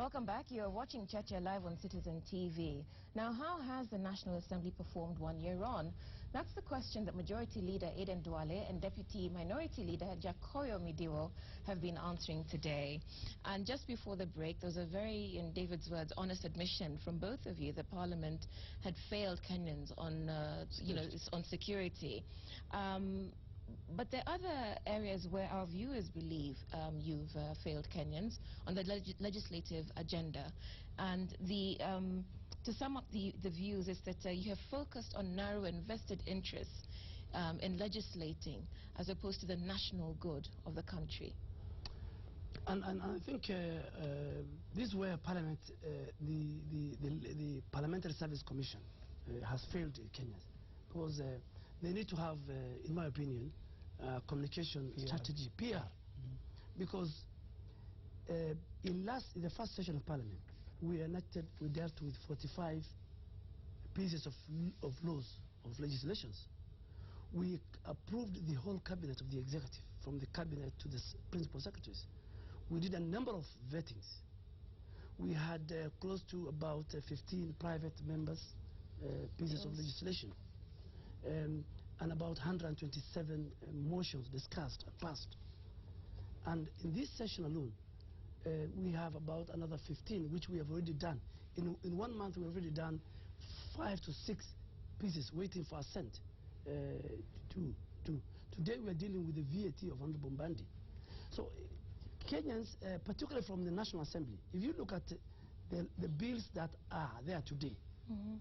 Welcome back. You are watching Cheche live on Citizen TV. Now, how has the National Assembly performed 1 year on? That's the question that Majority Leader Aden Duale and Deputy Minority Leader Jacoyo Midiwo have been answering today. And just before the break, there was a very, in David's words, honest admission from both of you that Parliament had failed Kenyans on, on security. But there are other areas where our viewers believe you've failed Kenyans on the legislative agenda. And to sum up the views is that you have focused on narrow and vested interests in legislating as opposed to the national good of the country. And I think this is where Parliament, the Parliamentary Service Commission has failed Kenyans, because they need to have, in my opinion, communication strategy, PR. Because in the first session of Parliament, we dealt with 45 pieces of laws, of legislations. We approved the whole cabinet of the executive, from the cabinet to the principal secretaries. We did a number of vettings. We had close to about 15 private members' pieces of legislation. And about 127 motions discussed and passed. And in this session alone, we have about another 15, which we have already done. In 1 month, we have already done 5 to 6 pieces waiting for assent. Today, we are dealing with the VAT of Honorable Mbandi. So Kenyans, particularly from the National Assembly, if you look at the bills that are there today,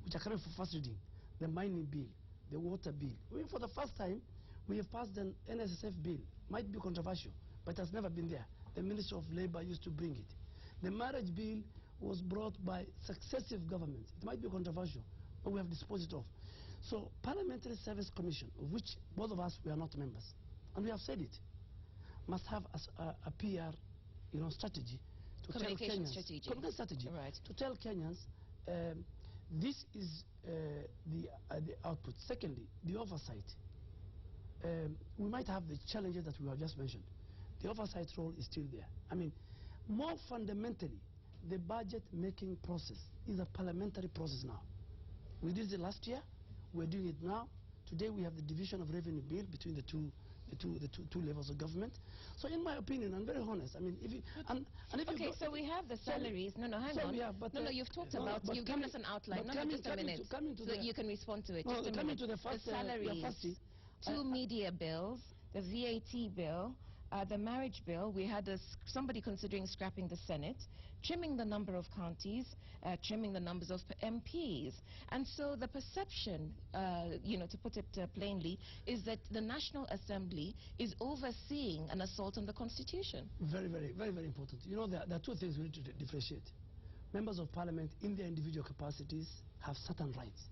which are coming for first reading, the mining bill, the water bill. For the first time, we have passed an NSSF bill. Might be controversial, but it has never been there. The Ministry of Labour used to bring it. The marriage bill was brought by successive governments. It might be controversial, but we have disposed it of. So, Parliamentary Service Commission, of which both of us we are not members, and we have said it, must have a PR, strategy to tell Kenyans. Communication strategy. Right. To tell Kenyans. This is the output. Secondly, the oversight. We might have the challenges that we have just mentioned. The oversight role is still there. I mean, more fundamentally, the budget-making process is a parliamentary process now. We did it last year. We're doing it now. Today, we have the division of revenue bill between the two levels of government. So, in my opinion, I'm very honest. I mean, if you okay, so we have the salaries. Hang on. You've talked about. You've given us an outline. Just a minute, so you can respond to it. Just a minute. The salaries, 2 media bills, the VAT bill. The marriage bill, we had somebody considering scrapping the Senate, trimming the number of counties, trimming the numbers of MPs. And so the perception, to put it plainly, is that the National Assembly is overseeing an assault on the Constitution. Very, very, very, very important. There are two things we need to differentiate. Members of Parliament, in their individual capacities, have certain rights.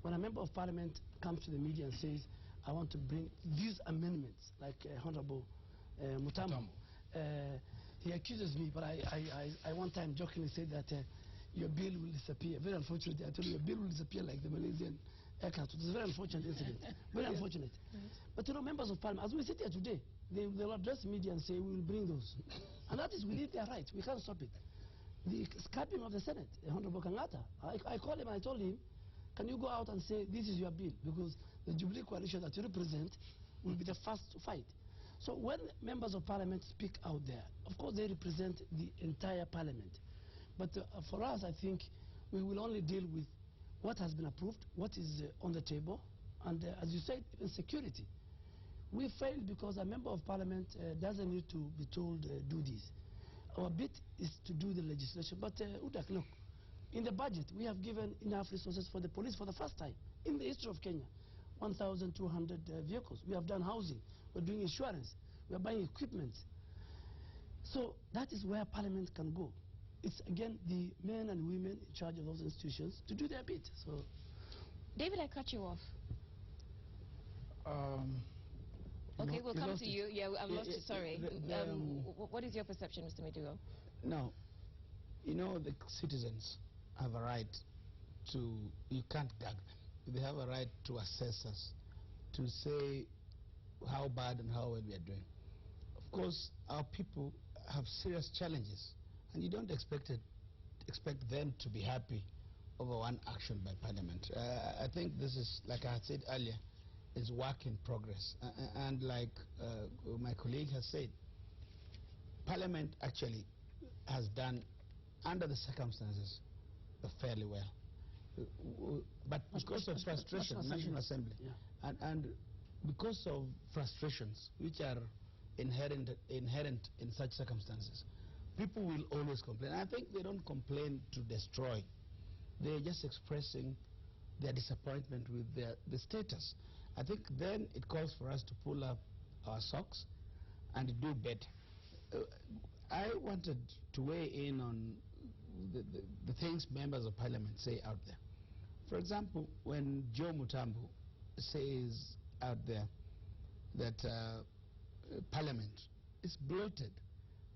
When a member of Parliament comes to the media and says, I want to bring these amendments, like Honorable Mutambo. He accuses me, but I one time jokingly said that your bill will disappear. Very unfortunately, I told you your bill will disappear like the Malaysian aircraft. It's a very unfortunate incident. Very unfortunate. But members of Parliament, as we sit here today, they'll address media and say, we will bring those. And that is within their right. We can't stop it. The scrapping of the Senate, Honorable Kangata, I called him and I told him, can you go out and say, this is your bill? Because the Jubilee coalition that you represent will be the first to fight. So when members of Parliament speak out there, of course they represent the entire Parliament. But for us, I think we will only deal with what has been approved, what is on the table, and as you said, even security. We failed because a member of Parliament doesn't need to be told, do this. Our bit is to do the legislation. But Udak, look, in the budget, we have given enough resources for the police for the first time in the history of Kenya. 1,200 vehicles. We have done housing. We're doing insurance. We're buying equipment. So that is where Parliament can go. It's, again, the men and women in charge of those institutions to do their bit. So, David, I cut you off. Okay, we'll come to you. Yeah, I've lost you. Sorry. What is your perception, Mr. Midiwo? No. The citizens have a right to, you can't gag them. They have a right to assess us, to say how bad and how well we are doing. Of course, our people have serious challenges, and you don't expect expect them to be happy over one action by Parliament. I think this is, like I had said earlier, is work in progress. And like my colleague has said, Parliament actually has done, under the circumstances, fairly well. But because of frustration, National Assembly, yeah. and because of frustrations which are inherent in such circumstances, people will always complain. I think they don't complain to destroy. They're just expressing their disappointment with the status. I think then it calls for us to pull up our socks and do better. I wanted to weigh in on the things members of Parliament say out there. For example, when Joe Mutambu says out there that Parliament is bloated,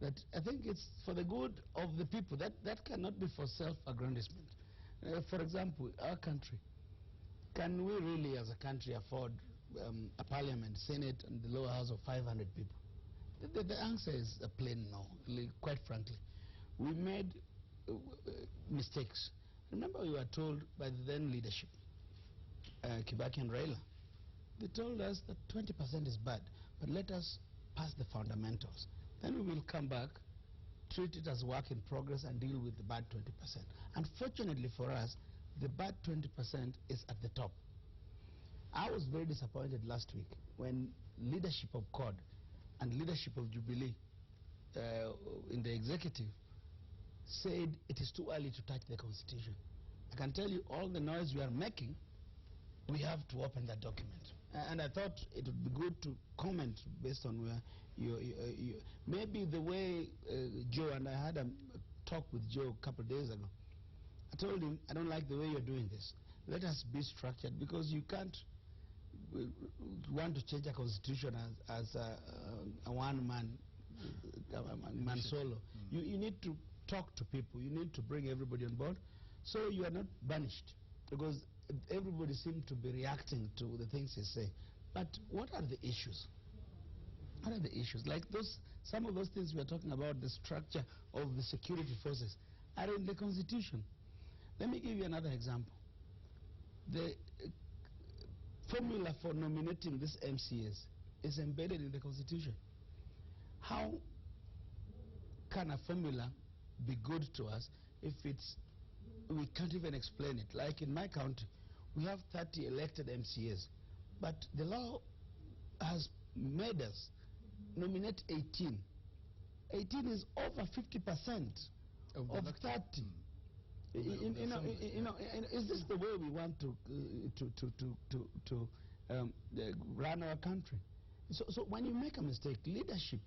that I think it's for the good of the people. That cannot be for self-aggrandizement. For example, our country, can we really as a country afford a Parliament, Senate, and the lower house of 500 people? The answer is a plain no, quite frankly. We made mistakes. Remember, we were told by the then leadership, Kibaki and Raila, they told us that 20% is bad, but let us pass the fundamentals. Then we will come back, treat it as work in progress, and deal with the bad 20%. Unfortunately for us, the bad 20% is at the top. I was very disappointed last week when leadership of CORD and leadership of Jubilee in the executive said it is too early to touch the Constitution. I can tell you all the noise we are making, we have to open that document. And I thought it would be good to comment based on where you maybe the way Joe, and I had a talk with Joe a couple of days ago. I told him, I don't like the way you're doing this. Let us be structured, because you can't want to change a constitution as a one-man solo. You need to talk to people. You need to bring everybody on board, so you are not banished, because everybody seems to be reacting to the things he say. But what are the issues? What are the issues? Like some of those things we are talking about, the structure of the security forces, are in the Constitution. Let me give you another example. The formula for nominating these MCAs is embedded in the Constitution. How can a formula be good to us if we can't even explain it? Like in my county, we have 30 elected MCAs, but the law has made us nominate 18. 18 is over 50% of 30. Is this the way we want to run our country? So when you make a mistake, leadership,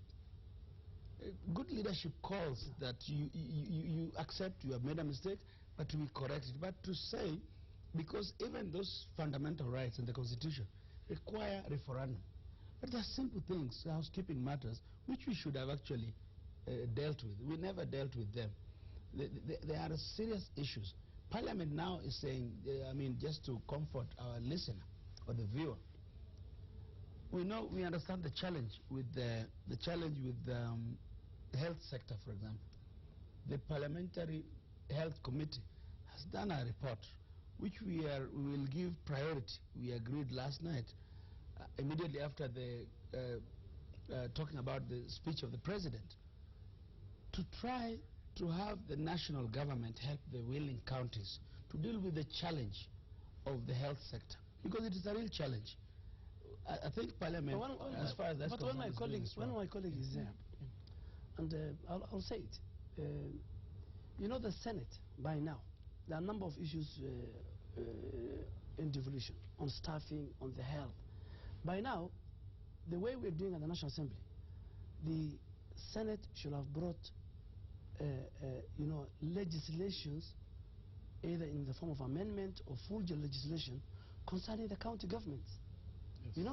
good leadership calls that you accept you have made a mistake, but we correct it. But to say, because even those fundamental rights in the Constitution require referendum. But there are simple things, housekeeping matters, which we should have actually dealt with. We never dealt with them. There are serious issues. Parliament now is saying, just to comfort our listener or the viewer, we understand the challenge with the health sector, for example. The Parliamentary Health Committee has done a report which we will give priority. We agreed last night, immediately after the talking about the speech of the president, to try to have the national government help the willing counties to deal with the challenge of the health sector, because it is a real challenge. I think Parliament, as far as that's concerned, when my colleague is there, and I'll say it, the Senate, by now, there are a number of issues in devolution, on staffing, on the health. By now, the way we're doing at the National Assembly, the Senate should have brought legislations, either in the form of amendment or full legislation concerning the county governments. Yes.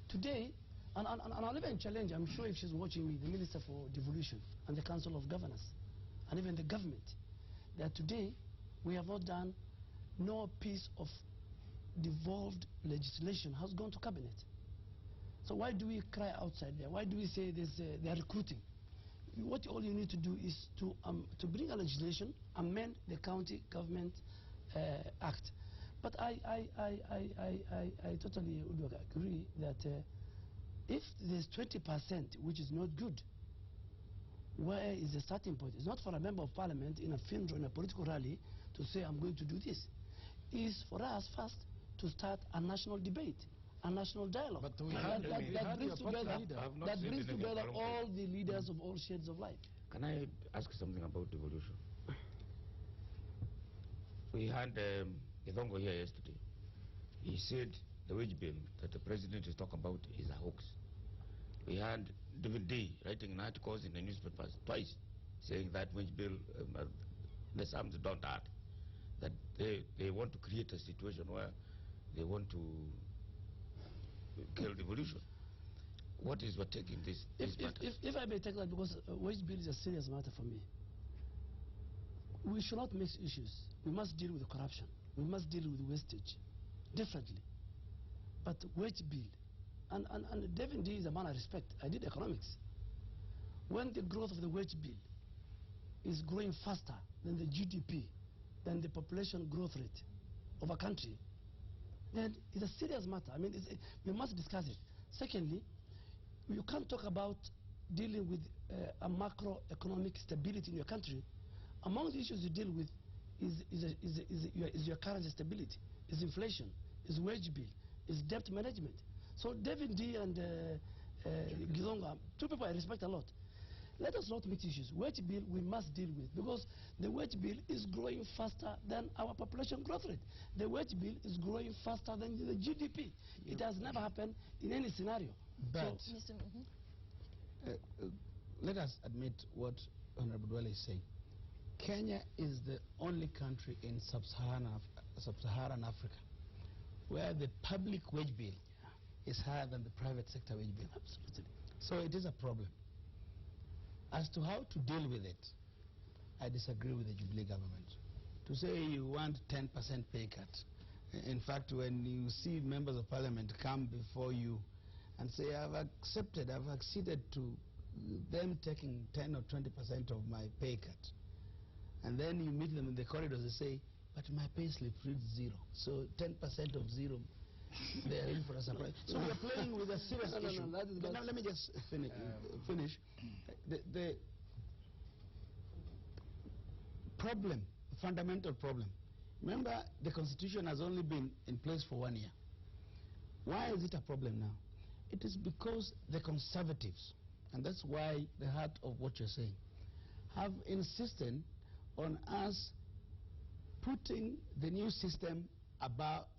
Today, and I'll even challenge, I'm sure if she's watching me, the Minister for Devolution and the Council of Governors, and even the government, that today we have not done, no piece of devolved legislation has gone to cabinet. So why do we cry outside there? Why do we say they're recruiting? what all you need to do is to bring a legislation, amend the County Government Act. But I totally would agree that if there's 20% which is not good, where is the starting point? It's not for a member of parliament in a funeral, in a political rally, to say I'm going to do this. It's for us first to start a national debate, a national dialogue. But that brings together all the leaders of all shades of life. Can I ask something about devolution? We had Ithongo here yesterday. He said the wage bill that the president is talking about is a hoax. We had David D writing articles in the newspapers twice saying that wage bill, the Psalms don't add. That they want to create a situation where they want to kill devolution. What is your take in this matter? If I may take that, because wage bill is a serious matter for me. We should not mix issues. We must deal with corruption. We must deal with wastage differently. But wage bill, and David D is a man I respect. I did economics. When the growth of the wage bill is growing faster than the GDP, than the population growth rate of a country, then it's a serious matter. I mean, we must discuss it. Secondly, you can't talk about dealing with a macroeconomic stability in your country. Among the issues you deal with is your currency stability, is inflation, is wage bill, is debt management. So David D and Gizonga, two people I respect a lot. Let us not mix issues. Wage bill we must deal with, because the wage bill is growing faster than our population growth rate. The wage bill is growing faster than the GDP. It has never happened in any scenario. But let us admit what Honorable Duale is saying. Kenya is the only country in sub-Saharan Africa where the public wage bill is higher than the private sector wage bill. Absolutely. So it is a problem. As to how to deal with it, I disagree with the Jubilee government. To say you want 10% pay cut. In fact, when you see members of parliament come before you and say, I've acceded to them taking 10 or 20% of my pay cut, and then you meet them in the corridors and say, but my pay slip reads 0. So 10% of 0, they are in for a surprise. So we are playing with a serious issue. Now let me just finish. The problem, fundamental problem. Remember, the Constitution has only been in place for 1 year. Why is it a problem now? It is because the conservatives, and that's why the heart of what you're saying, have insisted on us putting the new system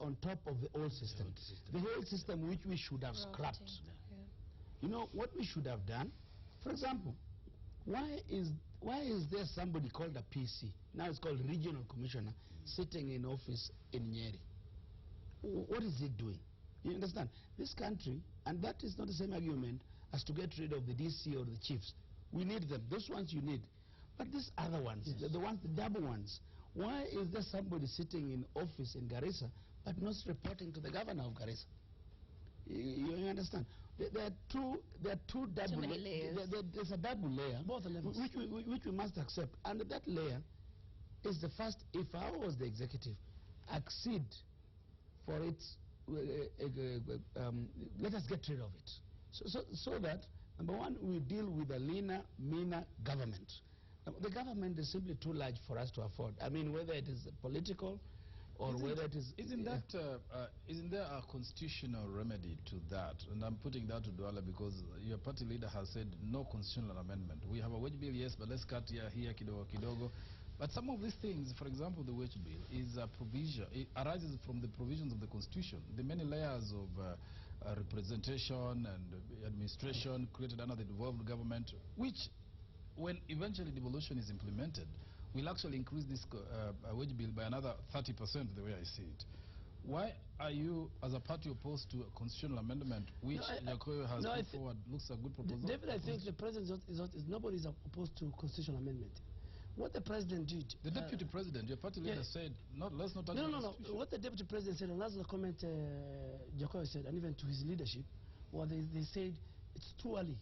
on top of the old system. The old system which we should have scrapped. Yeah. You know what we should have done? For example, why is there somebody called a PC, now it's called Regional Commissioner, sitting in office in Nyeri? What is it doing? You understand? This country, and that is not the same argument as to get rid of the DC or the chiefs. We need them. Those ones you need. But these other ones, yes, the double ones, why is there somebody sitting in office in Garissa but not reporting to the governor of Garissa? You understand? There are two double. Too many layers. There's a double layer, both levels, which we must accept. And that layer is the first. If I was the executive, accede for its. Let us get rid of it, so that number one, we deal with a leaner, meaner government. The government is simply too large for us to afford. I mean, whether it is political or whether it is... Isn't there a constitutional remedy to that? And I'm putting that to Duale because your party leader has said no constitutional amendment. We have a wage bill, yes, but let's cut here, kidogo. But some of these things, for example, the wage bill is a provision. It arises from the provisions of the Constitution. The many layers of representation and administration created under the devolved government, which, when eventually devolution is implemented, will actually increase this wage bill by another 30%, the way I see it. Why are you, as a party, opposed to a constitutional amendment, which Jacoyo has put forward? Looks a good proposal. David, I think the president nobody is opposed to constitutional amendment. What the president did... The deputy president, your party leader said, let's not touch the Constitution. No. What the deputy president said, and that's the comment Jacoyo said, and even to his leadership, well, they said it's too early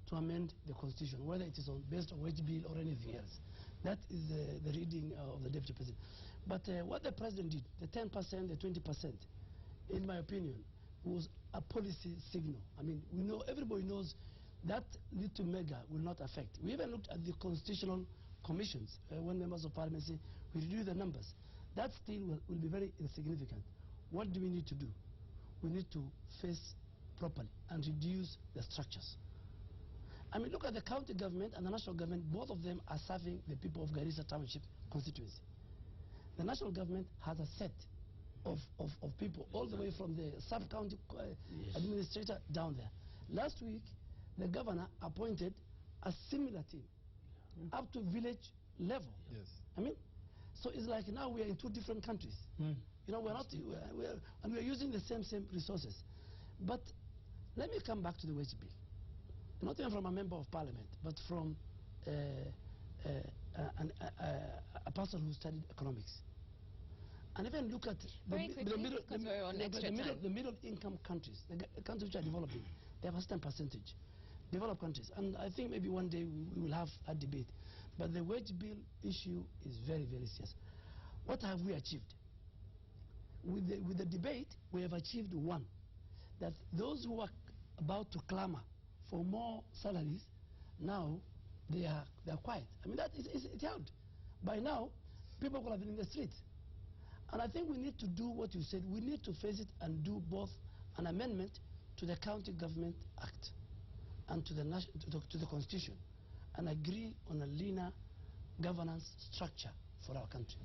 to amend the constitution, whether it is based on wage bill or anything else. That is the reading of the deputy president. But what the president did, the 10%, the 20%, in my opinion, was a policy signal. I mean, we know, everybody knows that little mega will not affect. We even looked at the constitutional commissions when members of parliament say we review the numbers. That still will be very insignificant. What do we need to do? We need to face properly and reduce the structures. I mean, look at the county government and the national government. Both of them are serving the people of Garissa Township constituency. The national government has a set of people, all the way from the sub-county administrator down there. Last week, the governor appointed a similar team up to village level. Yes. I mean, so it's like now we are in two different countries. You know, and we're using the same resources. But let me come back to the wage bill. Not even from a member of parliament, but from a person who studied economics. And even look at the middle income countries, the countries which are developing, they have a certain percentage. Developed countries. And I think maybe one day we will have a debate. But the wage bill issue is very, very serious. What have we achieved? With the debate, we have achieved one, that those who are about to clamor for more salaries, now they are quiet. I mean, that is it helped. By now, people will have been in the streets. And I think we need to do what you said. We need to face it and do both an amendment to the County Government Act and to the Constitution, and agree on a leaner governance structure for our country.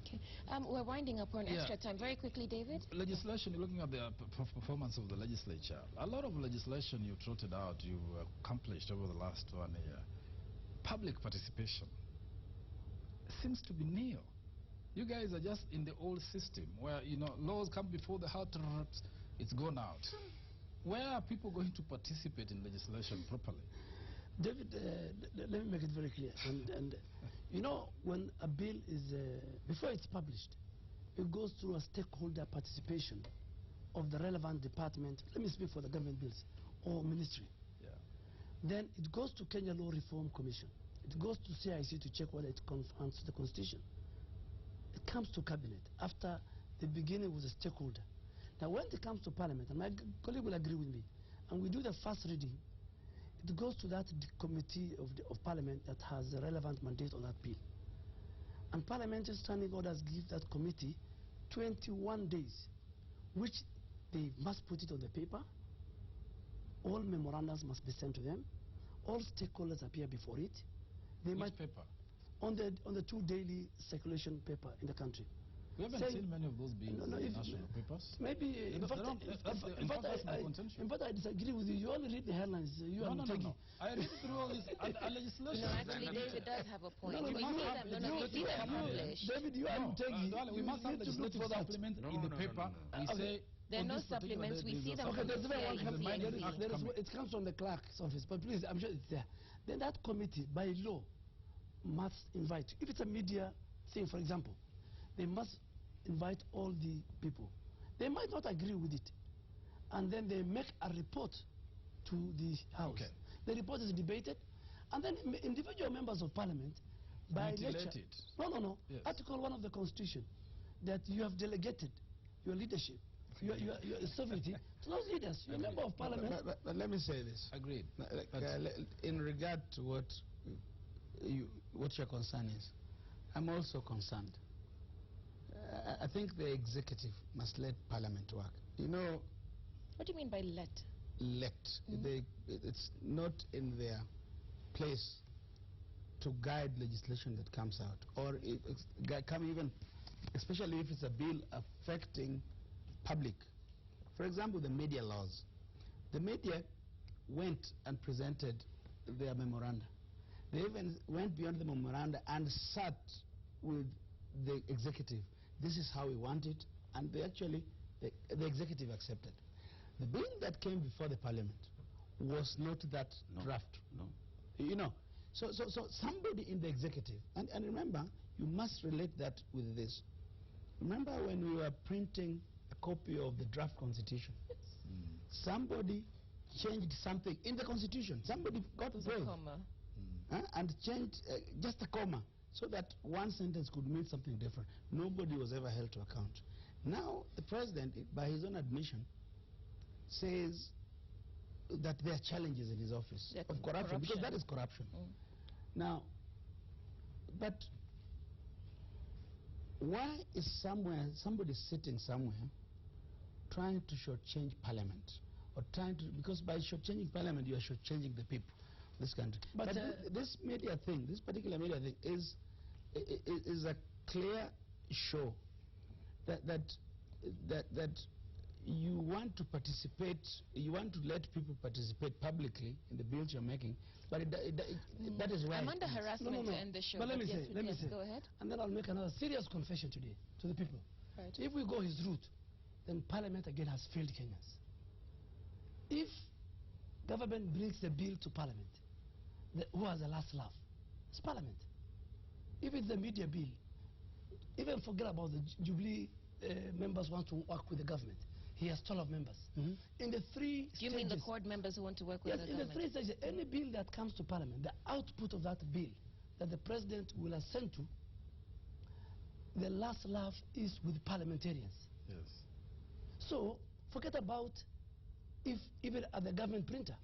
Okay. We're winding up on extra time. Very quickly, David. Legislation, you're looking at the performance of the legislature. A lot of legislation you trotted out, you've accomplished over the last 1 year. Public participation seems to be nil. You guys are just in the old system where, you know, laws come before the heart, it's gone out. Where are people going to participate in legislation properly? David, let me make it very clear. And you know, when a bill is, before it's published, it goes through a stakeholder participation of the relevant department. Let me speak for the government bills or ministry. Yeah. Then it goes to Kenya Law Reform Commission. It goes to CIC to check whether it conforms to the Constitution. It comes to Cabinet after the beginning with a stakeholder. Now, when it comes to Parliament, and my colleague will agree with me, and we do the first reading, it goes to that committee of Parliament that has the relevant mandate on that bill. And parliamentary standing orders give that committee 21 days, which they must put it on the paper. All memorandums must be sent to them. All stakeholders appear before it. Which paper? On the 2 daily circulation paper in the country. We haven't seen many of those being national papers. Maybe, in fact, I disagree with you. You only read the headlines. No. I read through all this legislation. No, actually, David does have a point. These are published. David, you are we must have legislative supplement in the paper. We say there are no supplements. We see them. Okay, it comes from the clerk's office, but please, I'm sure it's there. Then that committee, by law, must invite. If it's a media thing, for example, they must invite all the people. They might not agree with it. And then they make a report to the House. Okay. The report is debated. And then individual members of Parliament, by nature... No. Yes. Article 1 of the Constitution, that you have delegated your leadership, your sovereignty to those leaders. You're a member of Parliament. But let me say this. Agreed. In regard to what your concern is, I'm also concerned. I think the executive must let Parliament work. You know... What do you mean by let? Let. It's not in their place to guide legislation that comes out, or come even, especially if it's a bill affecting public. For example, the media laws. The media went and presented their memoranda. They even went beyond the memoranda and sat with the executive. This is how we want it, and they actually, the executive accepted. The bill that came before the Parliament was not that draft. No. You know, so somebody in the executive, and remember, you must relate that with this. Remember when we were printing a copy of the draft constitution? Somebody changed something in the constitution. Somebody got brave and changed just a comma so that one sentence could mean something different. Nobody was ever held to account. Now the president, by his own admission, says that there are challenges in his office of corruption, because that is corruption. Now, but why is somebody sitting somewhere trying to shortchange parliament, or trying to, because by shortchanging parliament you are shortchanging the people of this country. But this media thing, this particular media thing, is a clear show that you want to participate, you want to let people participate publicly in the bills you're making, but that is right. I'm under harassment to end the show. But let me say, go ahead. And then I'll make another serious confession today to the people. Right. If we go his route, then Parliament again has failed Kenyans. If government brings the bill to Parliament, who has the last laugh? It's Parliament. If it's the media bill, even forget about the Jubilee members want to work with the government. He has 12 members. In the three stages... You mean the court members who want to work with the government? Yes, in the three stages, any bill that comes to Parliament, the output of that bill that the President will assent to, the last laugh is with parliamentarians. Yes. So, forget about if even at the government printer.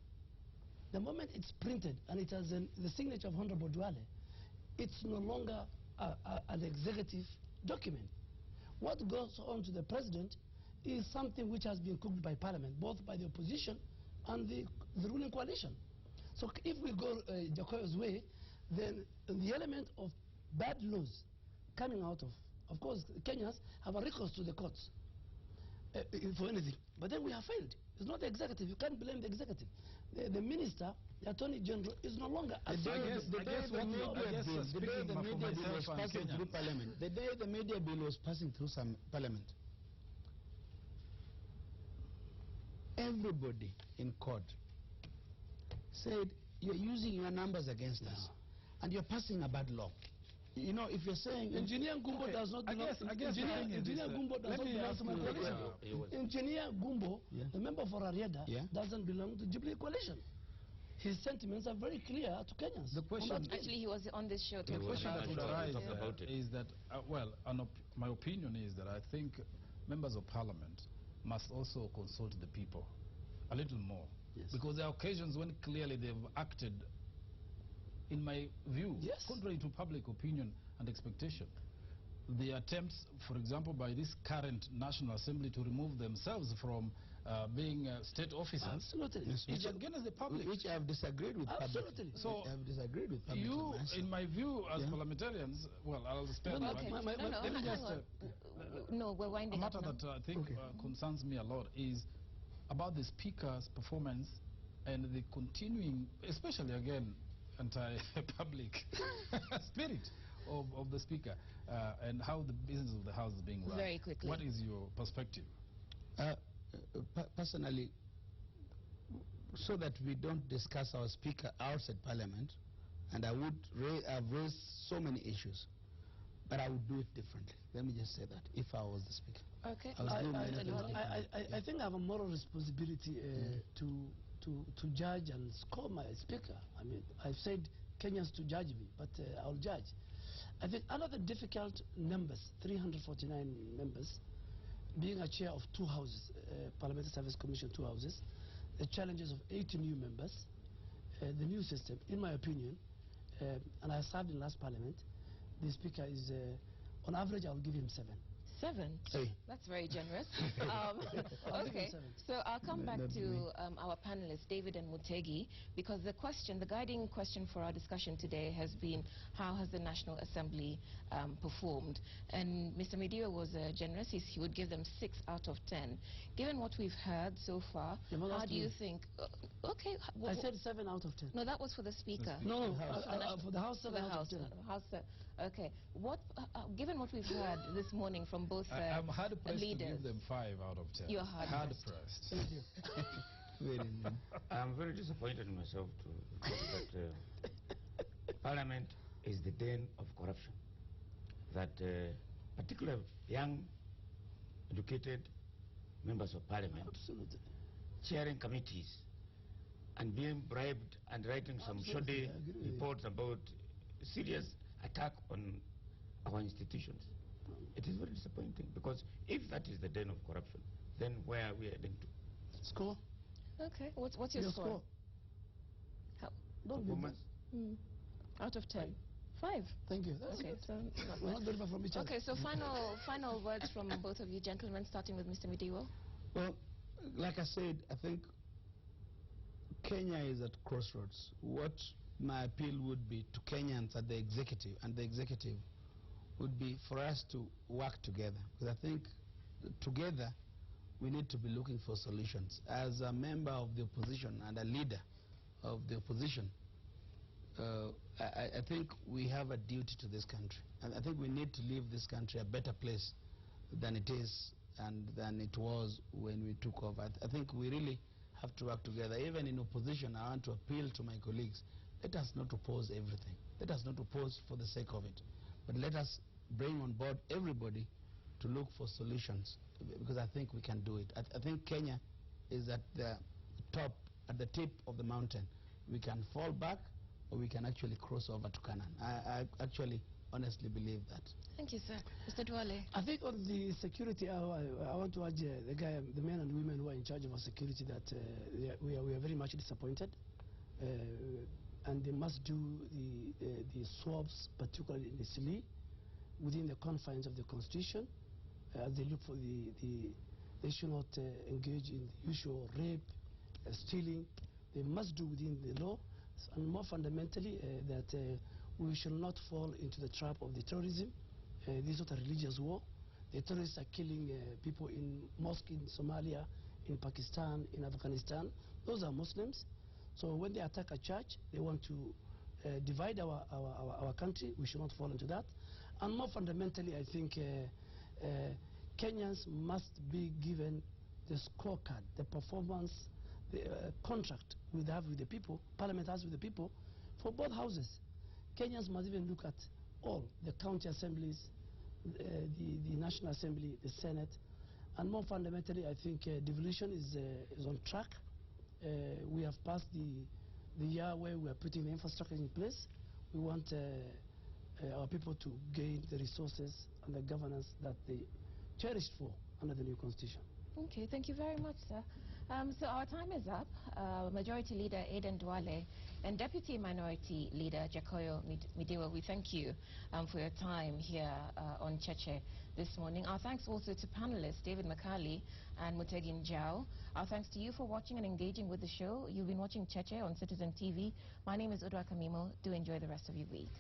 The moment it's printed and it has the signature of Honorable Duale, it's no longer an executive document. What goes on to the President is something which has been cooked by Parliament, both by the opposition and the ruling coalition. So if we go Jacoyo's way, then the element of bad laws coming out of course, Kenyans have a recourse to the courts for anything. But then we have failed. It's not the executive. You can't blame the executive. The minister, the attorney general, is no longer... The day the media bill was passing through Parliament, the day the media bill was passing through Parliament, everybody in court said, you're using your numbers against us, and you're passing a bad law. You know, if you're saying... Engineer Gumbo does not belong... Engineer Gumbo does not belong to my coalition. Engineer Gumbo, the member for Ariada, doesn't belong to Jubilee coalition. His sentiments are very clear to Kenyans. The question... Actually, he was on this show talking about it. The question that would arise is that, my opinion is that I think members of parliament must also consult the people a little more. Yes. Because there are occasions when clearly they've acted, in my view, contrary to public opinion and expectation. The attempts, for example, by this current National Assembly to remove themselves from being state officers, absolutely, is against the public. Which I have disagreed with. Absolutely. So I have disagreed with public. You, in my view, as parliamentarians, well, I'll spare No, we're winding up now. A matter that I think concerns me a lot is about the Speaker's performance and the continuing, especially again, anti-public spirit of the Speaker and how the business of the House is being run. Very quickly. What is your perspective? Personally, so that we don't discuss our Speaker outside Parliament, and I've raised so many issues, but I would do it differently. Let me just say that, if I was the Speaker. Okay. I think I have a moral responsibility to judge and score my Speaker. I mean, I've said Kenyans to judge me, but I'll judge. I think another difficult numbers, 349 members, being a chair of two houses, Parliamentary Service Commission, two houses, the challenges of 80 new members, the new system, in my opinion, and I served in last Parliament, the Speaker is, on average, I'll give him 7. 7? Hey. That's very generous. Okay, so I'll come back to our panelists, David and Mutegi, because the guiding question for our discussion today has been, how has the National Assembly performed? And Mr. Midio was generous. He would give them 6 out of 10. Given what we've heard so far, how do you think... okay. I said 7 out of 10. No, that was for the Speaker. No, for the House, 7 out of 10. Okay. Given what we've heard this morning from both I'm hard-pressed to leaders. give them 5 out of 10. You're hard-pressed. Thank you. I'm very disappointed in myself to think that Parliament is the den of corruption. That particular young, educated members of Parliament, absolutely, chairing committees, and being bribed and writing some shoddy reports about serious attack on our institutions. It is very disappointing, because if that is the den of corruption, then where are we heading to? Score? Okay, what's your score? Performance? Out of 10. 5. Thank you. That's okay, good. So we're not very far from each other. Okay, so final words from both of you gentlemen, starting with Mr. Midiwo. Well, like I said, I think Kenya is at crossroads. What my appeal would be to Kenyans at the executive, and the executive would be for us to work together, because I think together we need to be looking for solutions. As a member of the opposition and a leader of the opposition, I think we have a duty to this country, and I think we need to leave this country a better place than it is and than it was when we took over. I think we really have to work together. Even in opposition, I want to appeal to my colleagues, let us not oppose everything. Let us not oppose for the sake of it, but let us bring on board everybody to look for solutions, because I think we can do it. I think Kenya is at the top, at the tip of the mountain. We can fall back, or we can actually cross over to Canaan. I actually honestly believe that. Thank you, sir. Mr. Duale. I think on the security, I want to urge the men and women who are in charge of our security that we are very much disappointed, and they must do the swabs, particularly in the Sili, within the confines of the Constitution, as they look for they should not engage in the usual rape, stealing. They must do within the law, and more fundamentally, that we should not fall into the trap of the terrorism. This is not a religious war. The terrorists are killing people in mosques in Somalia, in Pakistan, in Afghanistan. Those are Muslims. So when they attack a church, they want to divide our country. We should not fall into that. And more fundamentally, I think Kenyans must be given the scorecard, the performance, the contract we have with the people, Parliament has with the people, for both houses. Kenyans must even look at all the county assemblies, the National Assembly, the Senate, and more fundamentally, I think devolution is on track. We have passed the year where we are putting the infrastructure in place. We want our people to gain the resources and the governance that they cherished for under the new constitution. Okay, thank you very much, sir. So our time is up. Majority Leader Aden Duale and Deputy Minority Leader Jakoyo Midiwo, we thank you for your time here on Cheche this morning. Our thanks also to panelists David Makali and Mutegin Jao. Our thanks to you for watching and engaging with the show. You've been watching Cheche on Citizen TV. My name is Udwa Kamimo. Do enjoy the rest of your week.